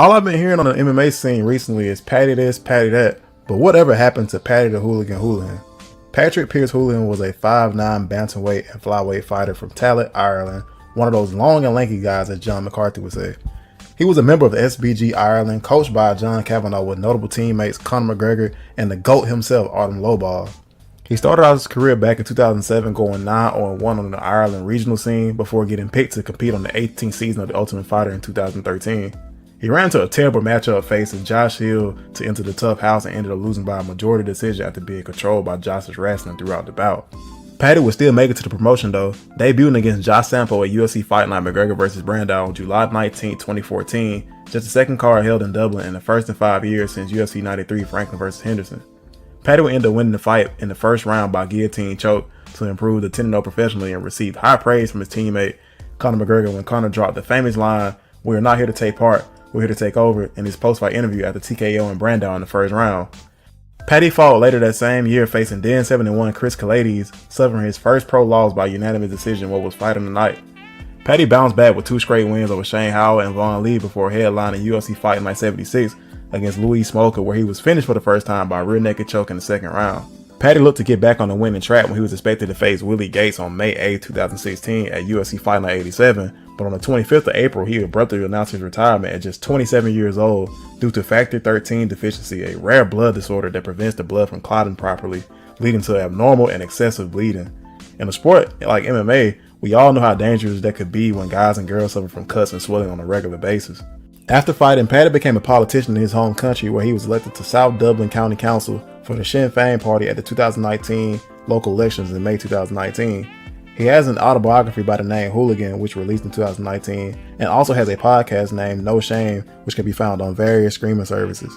All I've been hearing on the MMA scene recently is Paddy this, Paddy that, but whatever happened to Paddy the Hooligan Holohan? Patrick Pierce Holohan was a 5'9" bantamweight and flyweight fighter from Tallet, Ireland, one of those long and lanky guys as John McCarthy would say. He was a member of SBG Ireland, coached by John Kavanagh with notable teammates Conor McGregor and the GOAT himself, Artem Lobov. He started out his career back in 2007 going 9-1 on the Ireland regional scene before getting picked to compete on the 18th season of The Ultimate Fighter in 2013. He ran into a terrible matchup facing Josh Hill to enter the tough house and ended up losing by a majority decision after being controlled by Josh's wrestling throughout the bout. Paddy would still make it to the promotion though, debuting against Josh Sampo at UFC Fight Night McGregor vs. Brandon on July 19, 2014, just the second card held in Dublin and the first in 5 years since UFC 93 Franklin vs. Henderson. Paddy would end up winning the fight in the first round by guillotine choke to improve the 10-0 professionally and received high praise from his teammate Conor McGregor when Conor dropped the famous line, "We are not here to take part, we're here to take over," in his post-fight interview after TKO and Brandon in the first round. Paddy fought later that same year facing then 71 Chris Kalades, suffering his first pro loss by unanimous decision what was fight of the night. Paddy bounced back with 2 straight wins over Shane Howard and Vaughn Lee before headlining UFC Fight Night 76 against Louis Smoker, where he was finished for the first time by a rear naked choke in the second round. Paddy looked to get back on the winning track when he was expected to face Willie Gates on May 8, 2016 at UFC Fight Night 87, but on the 25th of April he abruptly announced his retirement at just 27 years old due to Factor 13 deficiency, a rare blood disorder that prevents the blood from clotting properly, leading to abnormal and excessive bleeding. In a sport like MMA, we all know how dangerous that could be when guys and girls suffer from cuts and swelling on a regular basis. After fighting, Paddy became a politician in his home country where he was elected to South Dublin County Council for the Sinn Féin party at the 2019 local elections in May 2019. He has an autobiography by the name Hooligan, which released in 2019, and also has a podcast named No Shame, which can be found on various streaming services.